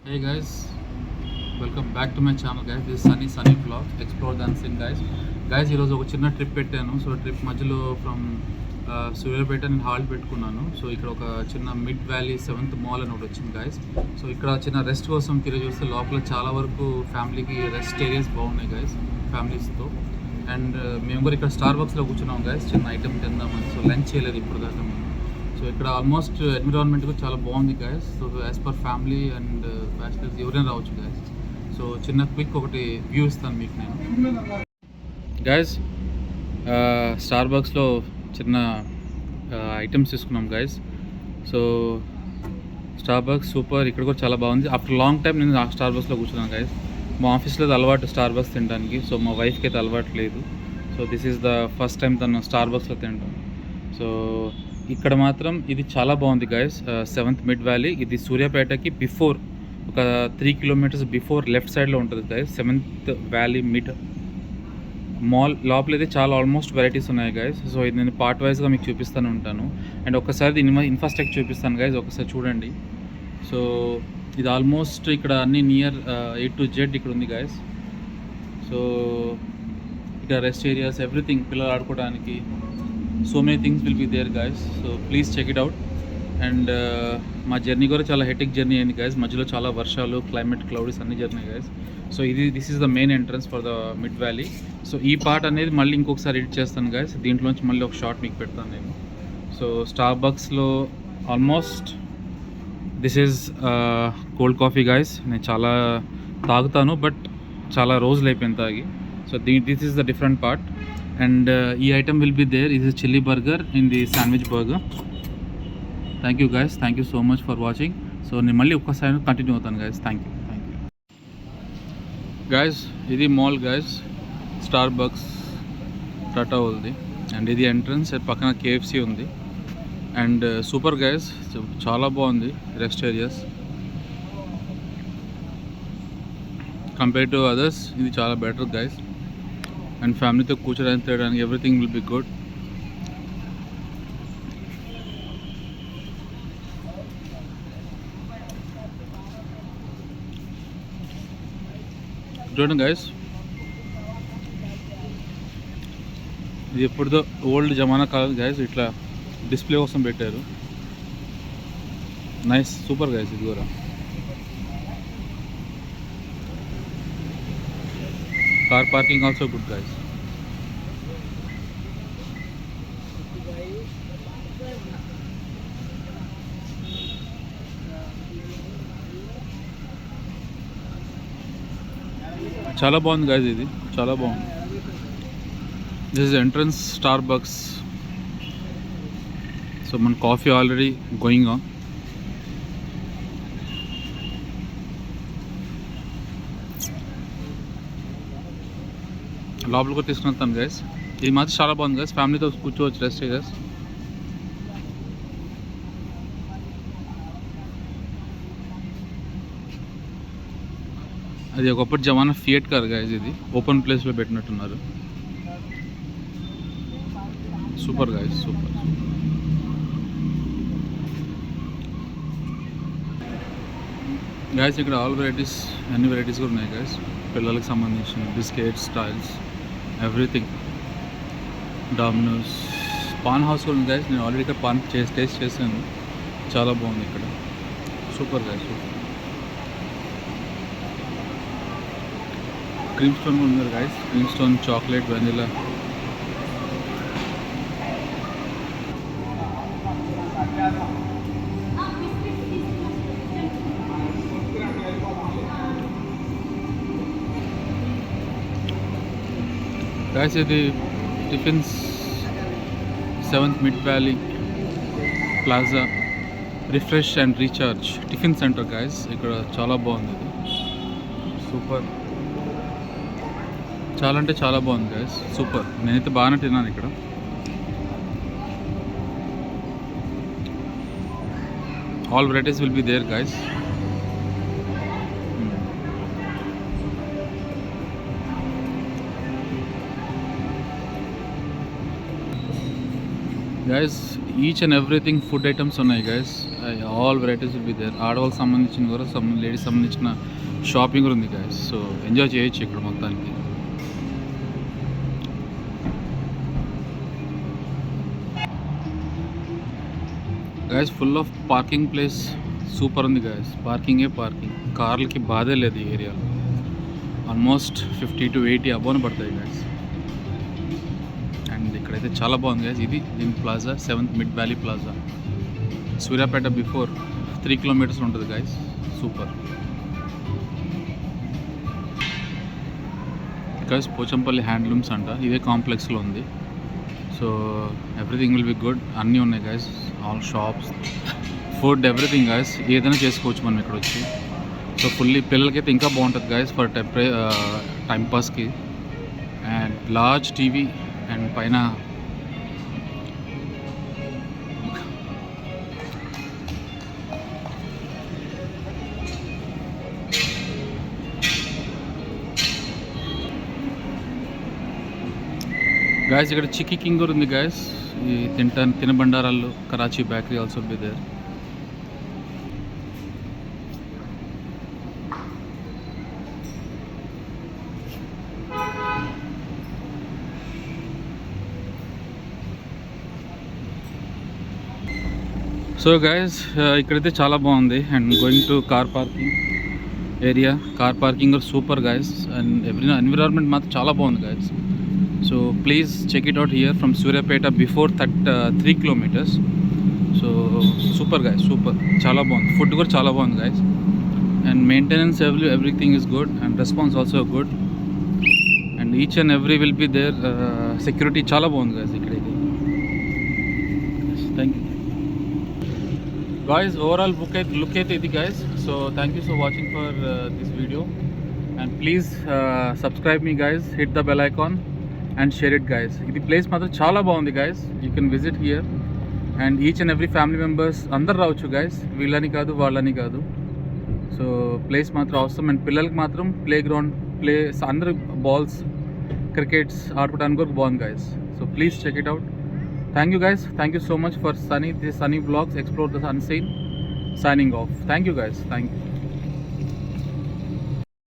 Hey guys, welcome back to my channel guys. This is Sunny Vlog, Explore Dancing guys. ఈరోజు ఒక చిన్న trip పెట్టాను. So trip మధ్యలో from Suryapet నేను halt పెట్టుకున్నాను. సో ఇక్కడ ఒక చిన్న మిడ్ వ్యాలీ 7th మాల్ అని ఒకటి వచ్చింది గైస్. సో ఇక్కడ చిన్న రెస్ట్ కోసం తిరిగి చూస్తే లోపల చాలా వరకు ఫ్యామిలీకి రెస్ట్ ఏరియాస్ బాగున్నాయి గైస్, ఫ్యామిలీస్తో. అండ్ మేము కూడా ఇక్కడ స్టార్ బక్స్లో కూర్చున్నాం గైస్, చిన్న ఐటమ్ తిందామని. సో లంచ్ చేయలేదు ఇప్పుడు దాకా మేము. సో ఇక్కడ ఆల్మోస్ట్ ఎన్విరాన్మెంట్ కూడా చాలా బాగుంది guys. So as per family and bachelors ఎవరైనా రావచ్చు గైస్. సో చిన్న క్విక్ ఒకటి వ్యూ ఇస్తాను మీకు నేను గైస్. స్టార్ బక్స్లో చిన్న ఐటమ్స్ తీసుకున్నాం guys. So Starbucks super, ఇక్కడ కూడా చాలా బాగుంది. ఆఫ్టర్ లాంగ్ టైం నేను స్టార్ బక్స్లో కూర్చున్నాను గైస్. మా ఆఫీస్లో అలవాటు స్టార్ బక్స్ తినడానికి, సో మా వైఫ్కి అయితే అలవాటు లేదు. So this is the first time తను స్టార్ బక్స్లో తింటాం. సో ఇక్కడ మాత్రం ఇది చాలా బాగుంది గైస్. 7th మిడ్ వ్యాలీ, ఇది సూర్యాపేటకి బిఫోర్ ఒక 3 కిలోమీటర్స్ బిఫోర్ లెఫ్ట్ సైడ్లో ఉంటుంది guys. 7th valley mid mall లోపల అయితే చాలా ఆల్మోస్ట్ వెరైటీస్ ఉన్నాయి గైస్. సో ఇది నేను పార్ట్ వైజ్గా మీకు చూపిస్తూనే ఉంటాను. అండ్ ఒకసారి ఇన్ఫ్రాస్ట్రక్చర్ చూపిస్తాను గైస్, ఒకసారి చూడండి. సో ఇది ఆల్మోస్ట్ ఇక్కడ అన్ని నియర్ A to Z ఇక్కడ ఉంది గైస్. సో ఇక్కడ రెస్ట్ ఏరియాస్, ఎవ్రీథింగ్, పిల్లలు ఆడుకోవడానికి. So many things will be there guys. So please check it out. And మా జర్నీ కూడా చాలా హెటిక్ జర్నీ అయింది గైస్. మధ్యలో చాలా వర్షాలు, క్లైమేట్, క్లౌడీస్ అన్ని జరిగినాయి guys. So this is the main entrance for the mid valley. So ఈ పార్ట్ అనేది మళ్ళీ ఇంకొకసారి ఎడిట్ చేస్తాను గైస్. దీంట్లోంచి మళ్ళీ ఒక షార్ట్ మీకు పెడతాను నేను. సో స్టార్ బక్స్లో almost this is cold coffee guys. నేను చాలా తాగుతాను, బట్ చాలా రోజులు అయిపోయింది తాగి. So this is the different part. And ఈ ఐటమ్ విల్ బి దేర్. ఇది chilli burger in the sandwich burger. Thank you guys, thank you so much for watching. So నేను మళ్ళీ ఒక్కసారి కంటిన్యూ అవుతాను గైస్. Thank you guys. ఇది mall guys, Starbucks Tata ఉంది. And ఇది entrance, పక్కన KFC ఉంది. అండ్ సూపర్ గైస్, చాలా బాగుంది rest areas compare to others. ఇది చాలా బెటర్ గైస్. అండ్ ఫ్యామిలీతో కూర్చోడానికి, తినడానికి, ఎవ్రీథింగ్ విల్ బి గుడ్. చూడండి గైస్, ఇది ఎప్పుడుదో ఓల్డ్ జమానా కాలం గైస్. ఇట్లా డిస్ప్లే కోసం పెట్టారు. Nice, super guys. ఇది కూడా car parking also good guys. చాలా బాగుంది గైస్, ఇది చాలా బాగుంది. This is entrance Starbucks. So మన కాఫీ ఆల్రెడీ గోయింగ్ ఆన్. లోపల కూడా తీసుకున్నాను గైస్. ఇది మాత్రం చాలా బాగుంది గైస్. ఫ్యామిలీతో కూర్చోవచ్చు, రెస్ట్ ఏరియాస్. అది ఒకప్పటి జమానా ఫియట్ కార్ గైస్. ఇది ఓపెన్ ప్లేస్లో పెట్టినట్టున్నారు. Super guys, super. గైస్ ఇక్కడ ఆల్ వెరైటీస్, అన్ని వెరైటీస్ కూడా ఉన్నాయి గైస్. పిల్లలకు సంబంధించిన biscuits, styles, everything. Domino's, pan house కూడా ఉంది గైస్. నేను ఆల్రెడీ ఇక్కడ పాన్ టేస్ట్ చేశాను, చాలా బాగుంది ఇక్కడ. Super guys, super. Cream stone కూడా ఉన్నారు guys. Cream stone, chocolate, vanilla. Guys ఇది tiffins, 7th mid valley plaza refresh and recharge tiffin centre guys. ఇక్కడ చాలా బాగుంది, ఇది సూపర్. చాలా అంటే చాలా బాగుంది గైస్, సూపర్. నేనైతే బాగానే తిన్నాను ఇక్కడ. All varieties will be there guys. Guys each and everything food items ఉన్నాయి guys. All varieties will be there. ఆడవాళ్ళకి సంబంధించిన కూడా లేడీస్ సంబంధించిన షాపింగ్ కూడా ఉంది గైస్. సో ఎంజాయ్ చేయొచ్చు ఇక్కడ మొత్తానికి. Guys full of parking place, super ఉంది గైస్. పార్కింగే పార్కింగ్, కార్లకి బాధే లేదు ఈ ఏరియాలో. ఆల్మోస్ట్ 50 to 80 అబోన్ పడతాయి గైస్. అండ్ ఇక్కడైతే చాలా బాగుంది గైస్. ఇది దీని plaza 7th mid valley plaza, Suryapet before 3 kilometers ఉంటుంది guys. Super guys. Pochampalli handlooms అంట, ఇదే కాంప్లెక్స్లో ఉంది. So everything will be good. అన్నీ ఉన్నాయి guys, all shops, food, everything guys. ఏదైనా చేసుకోవచ్చు మనం ఇక్కడ వచ్చి. సో ఫుల్లీ పిల్లలకైతే ఇంకా బాగుంటుంది గైస్ ఫర్ టైంపాస్కి. అండ్ లార్జ్ టీవీ అండ్ పైన గాయస్ ఇక్కడ చిక్కీ కింగ్ కూడా ఉంది గాయస్. ఈ తినబండారాలు, Karachi bakery also be there. So guys ఇక్కడైతే చాలా బాగుంది. And going to car parking area. Car parking super guys. And environment మాత్రం చాలా బాగుంది guys. So please check it out here from Suryapet before 3 kilometers. So super guys, super, చాలా బాగుంది. Food కూడా చాలా బాగుంది guys. And maintenance everything is good and response also good. And each and every will be there. Security చాలా బాగుంది guys ఇక్కడైతే. Thank you guys. Overall look at it guys. So thank you for watching for this video, and please subscribe me guys, hit the bell icon and share it guys. This place matram chaala baagundi guys. You can visit here and each and every family members andaru raavachu guys. Villani kaadu vallani kaadu. So place matram awesome. And pillalaki matram playground play andaru balls crickets aadkodaniki kuda baagundi guys. So please check it out. Thank you guys. Thank you so much for Sunny. This Sunny Vlogs Explore the Unseen. Signing off. Thank you guys. Thank you.